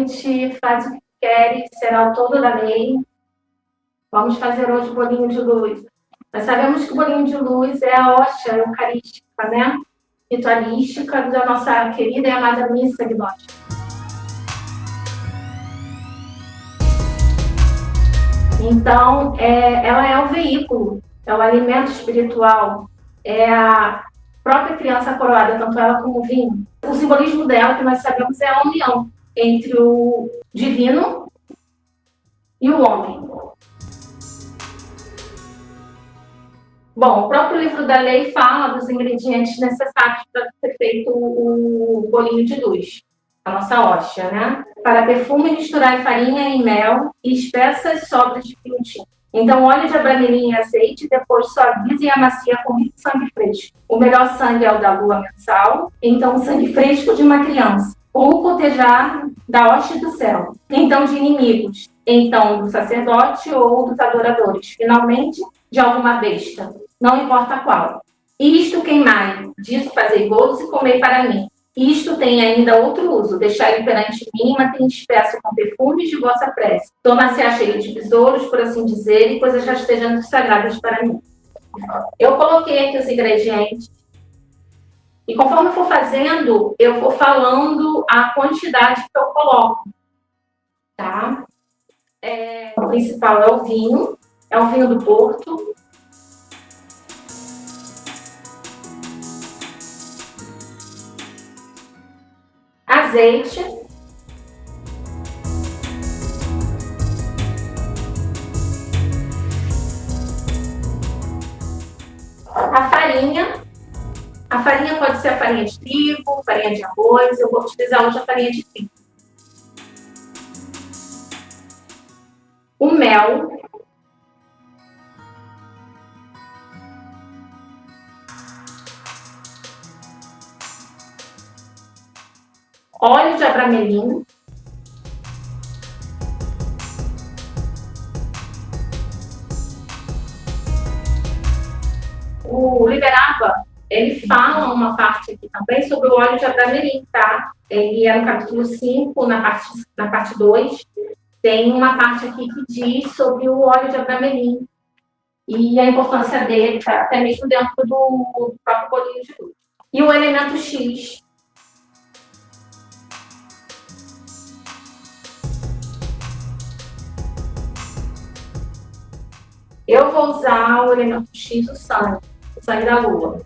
ouvinte, faz o que quer, será o todo da lei. Vamos fazer hoje o bolinho de luz. Nós sabemos que o bolinho de luz é a hóstia eucarística, né? Ritualística da nossa querida e amada missa gnóstica. Então, ela é o veículo, é o alimento espiritual, é a própria criança coroada, tanto ela como o vinho. O simbolismo dela, que nós sabemos, é a união entre o divino e o homem. Bom, o próprio livro da lei fala dos ingredientes necessários para ser feito o bolinho de luz, a nossa hóstia, né? Para perfume, misturar farinha e mel e espessas sobras de vinho tinto. Então, óleo de abramelin e azeite, depois suaviza e amacia com muito sangue fresco. O melhor sangue é o da lua mensal, então o sangue fresco de uma criança. Ou o cotejar da hóstia do céu. Então, de inimigos. Então, do sacerdote ou dos adoradores. Finalmente, de alguma besta. Não importa qual. Isto queimai, disso fazei bolos e comei para mim. Isto tem ainda outro uso, deixai perante mim, mantém espesso com perfumes de vossa prece. Torna-se cheio de besouros, por assim dizer, e coisas rastejantes sagradas para mim. Eu coloquei aqui os ingredientes, e conforme eu for fazendo, eu vou falando a quantidade que eu coloco. Tá? O principal é o vinho do Porto. Azeite, a farinha pode ser a farinha de trigo, farinha de arroz, eu vou utilizar hoje a farinha de trigo. O mel, óleo de abramelin, o Liberaba, ele fala uma parte aqui também sobre o óleo de abramelin, tá? Ele é no capítulo 5, na parte 2, tem uma parte aqui que diz sobre o óleo de abramelin e a importância dele, tá? Até mesmo dentro do próprio bolinho de luz. E o elemento X, eu vou usar o elemento X, o sangue da lua.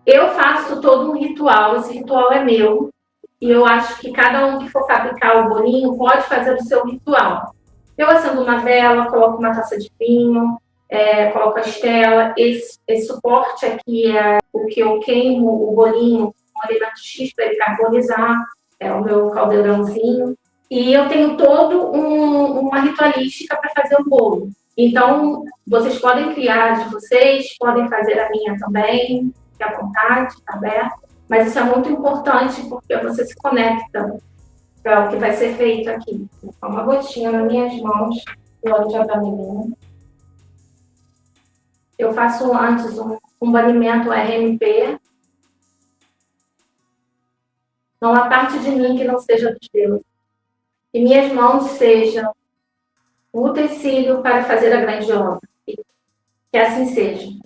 Eu faço todo um ritual, esse ritual é meu. E eu acho que cada um que for fabricar o bolinho pode fazer o seu ritual. Eu acendo uma vela, coloco uma taça de vinho, coloco a estela. Esse suporte aqui é o que eu queimo o bolinho, um elemento X para ele carbonizar, é o meu caldeirãozinho. E eu tenho todo uma ritualística para fazer o bolo. Então, vocês podem criar de vocês, podem fazer a minha também, fique à vontade, está aberto. Mas isso é muito importante porque você se conecta para o que vai ser feito aqui. Uma gotinha nas minhas mãos do óleo de abramelin. Eu faço antes um banimento RMP. Não há parte de mim que não seja dos deuses. Que minhas mãos sejam o utensílio para fazer a grande obra. Que assim seja.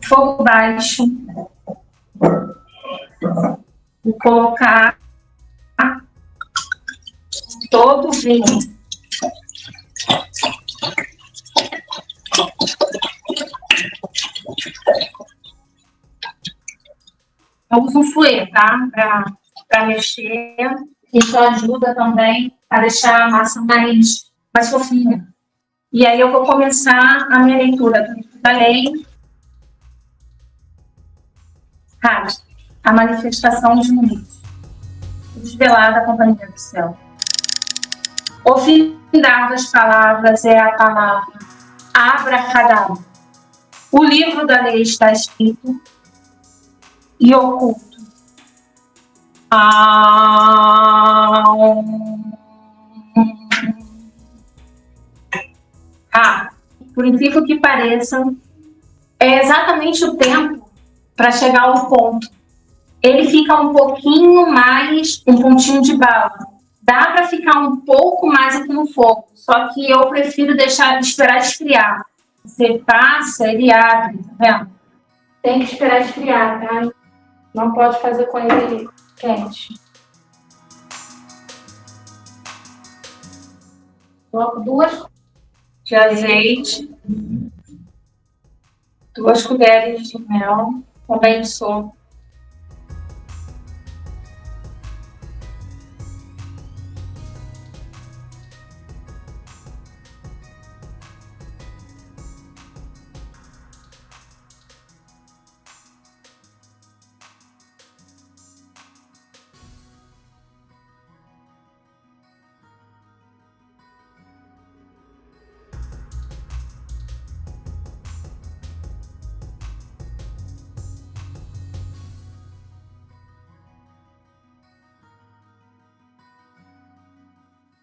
Fogo baixo, e colocar todo o vinho. Eu uso um fouet, tá? Para mexer. Isso ajuda também a deixar a massa mais fofinha. E aí eu vou começar a minha leitura do livro da lei. A manifestação dos mundos, desvelada a companhia do céu. O fim das palavras é a palavra abracadabra. O livro da lei está escrito e oculto. Por incrível que pareça, é exatamente o tempo para chegar ao ponto. Ele fica um pouquinho mais, um pontinho de bala. Dá para ficar um pouco mais aqui no fogo, só que eu prefiro esperar esfriar. Você passa, ele abre, tá vendo? Tem que esperar esfriar, tá? Não pode fazer com ele quente. Coloco 2 de azeite, 2 colheres de mel, também sou.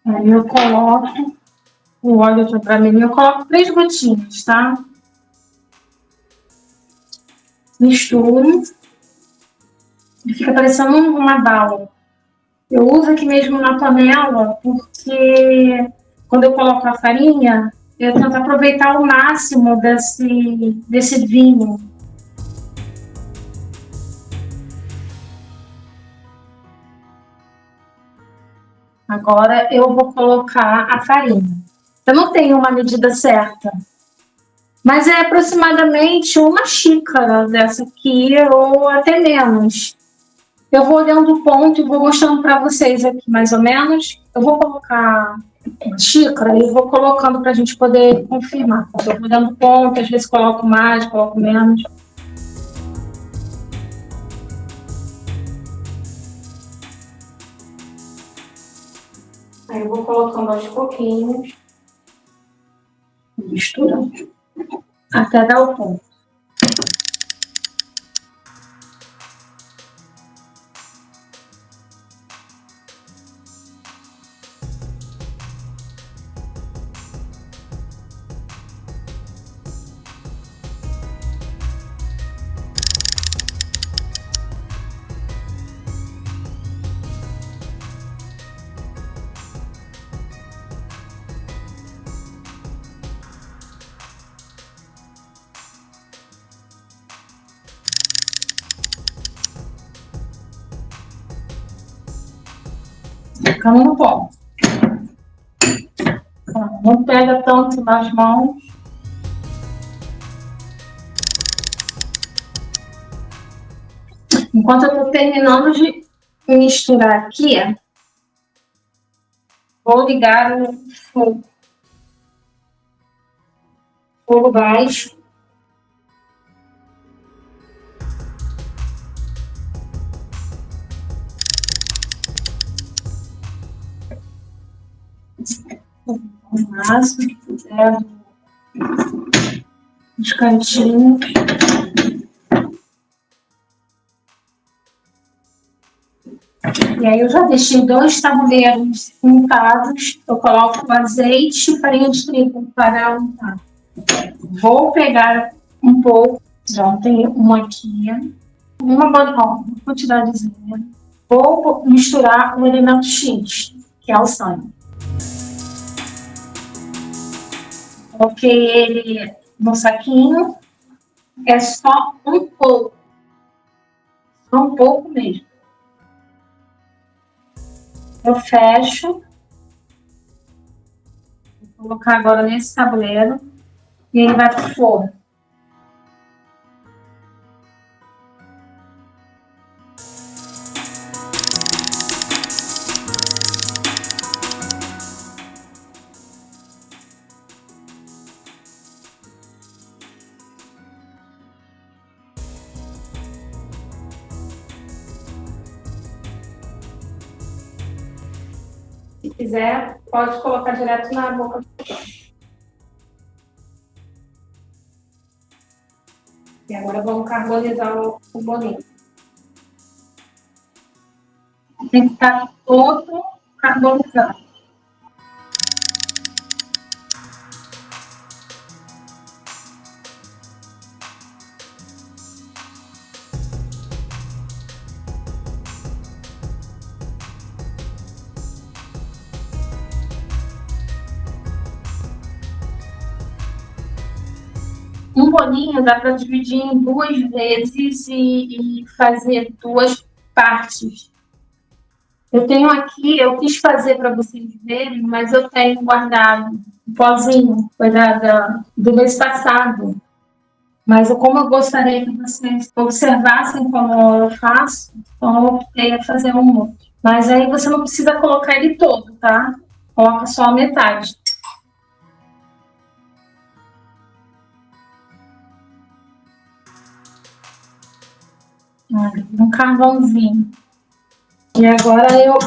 Aí eu coloco o óleo de amendoim, eu coloco 3 gotinhas, tá? Misturo. Ele fica parecendo uma bala. Eu uso aqui mesmo na panela, porque quando eu coloco a farinha, eu tento aproveitar o máximo desse vinho. Agora eu vou colocar a farinha. Eu não tenho uma medida certa, mas é aproximadamente 1 xícara dessa aqui, ou até menos. Eu vou olhando o ponto e vou mostrando para vocês aqui, mais ou menos. Eu vou colocar uma xícara e vou colocando para a gente poder confirmar. Eu vou dando ponto, às vezes coloco mais, coloco menos. Aí eu vou colocando aos pouquinhos. Misturando. Até dar o ponto. Ficando no ponto. Não pega tanto nas mãos. Enquanto eu estou terminando de misturar aqui, vou ligar o fogo. Fogo baixo. O máximo que puder os cantinhos. E aí eu já deixei 2 tabuleiros untados. Eu coloco o azeite e farinha de trigo para untar. Vou pegar um pouco, já tem uma aqui, uma quantidadezinha. Vou misturar o elemento X, que é o sangue. Coloquei ele no saquinho. É só um pouco. Só um pouco mesmo. Eu fecho. Vou colocar agora nesse tabuleiro. E ele vai pro forno. Se quiser, pode colocar direto na boca. E agora vamos carbonizar o bolinho. Tem que estar todo carbonizado. Um bolinho dá para dividir em 2 vezes e fazer 2 partes. Eu tenho aqui, eu quis fazer para vocês verem, mas eu tenho guardado um pozinho, foi do mês passado. Mas como eu gostaria que vocês observassem como eu faço, então eu optei a fazer um outro. Mas aí você não precisa colocar ele todo, tá? Coloca só a metade. Um carvãozinho. E agora eu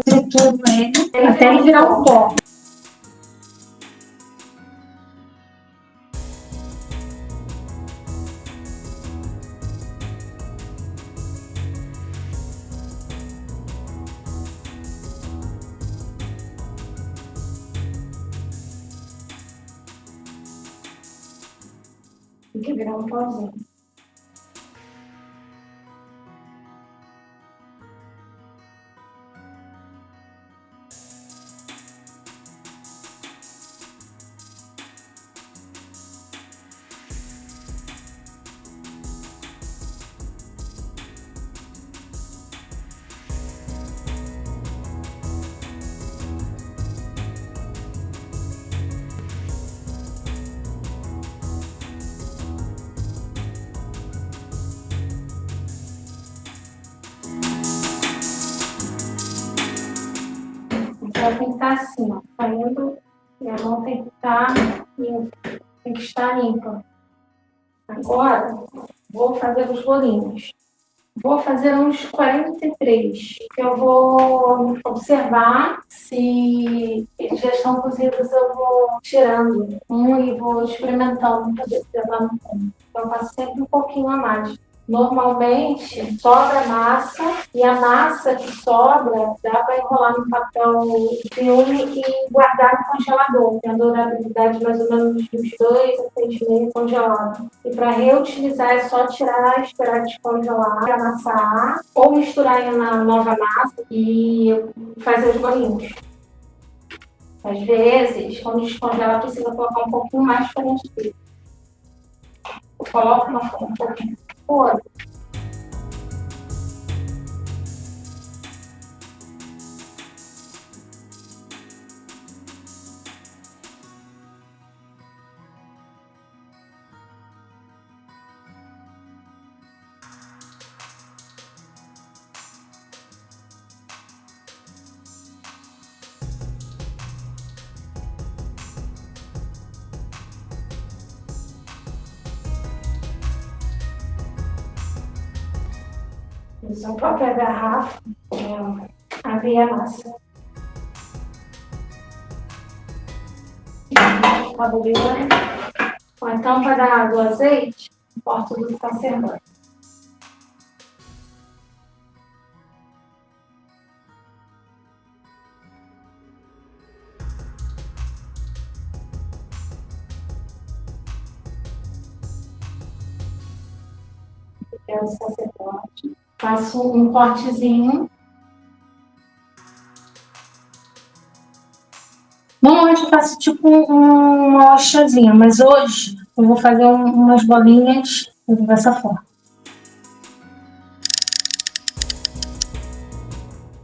trituro ele até ele virar um pó. Tem que virar um pozinho. Então tem que estar assim, ó, saindo, e a mão tem que estar limpa, tem que estar limpa. Agora, vou fazer os bolinhos. Vou fazer uns 43, que eu vou observar se eles já estão cozidos, eu vou tirando um e vou experimentando para ver se já está no ponto. Então, eu faço sempre um pouquinho a mais. Normalmente, sobra massa, e a massa que sobra dá para enrolar no papel filme e guardar no congelador. Tem a durabilidade mais ou menos de uns 2 a 6 meses congelado. E para reutilizar é só tirar, esperar descongelar, amassar, ou misturar na nova massa e fazer os bolinhos. Às vezes, quando descongela, precisa colocar um pouquinho mais diferente dele. Eu coloco um pouquinho. Olha. Usar qualquer garrafa, abrir a massa. Tabuleira. Com a tampa do azeite, corto tudo que está serrando. O sacerdote. Faço um cortezinho. Normalmente eu faço tipo uma hostazinha, mas hoje eu vou fazer umas bolinhas dessa forma.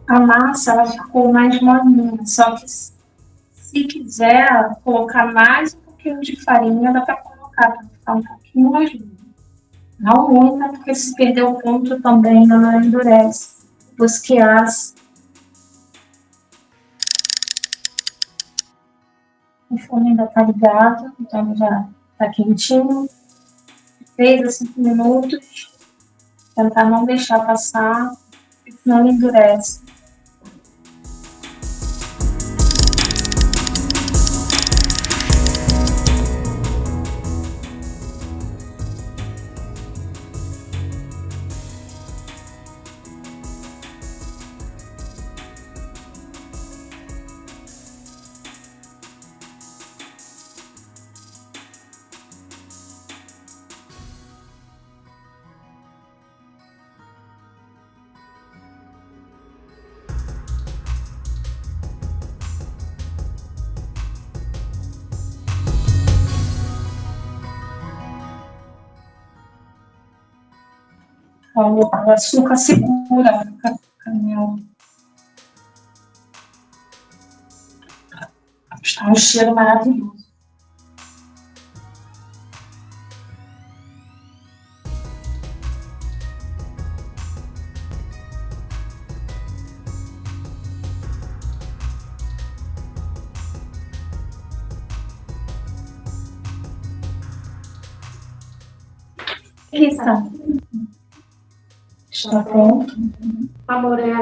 A massa ela ficou mais molinha, só que se quiser colocar mais um pouquinho de farinha, dá para colocar para ficar um pouquinho mais duro. Não muita, porque se perder o ponto também ela endurece. Depois que assa. O forno ainda está ligado, então já está quentinho. 3 a 5 minutos. Tentar não deixar passar, porque senão ele endurece. O açúcar segura a canela. Está um cheiro maravilhoso. Rita, está pronto? Amor, é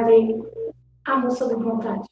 a moça da vontade.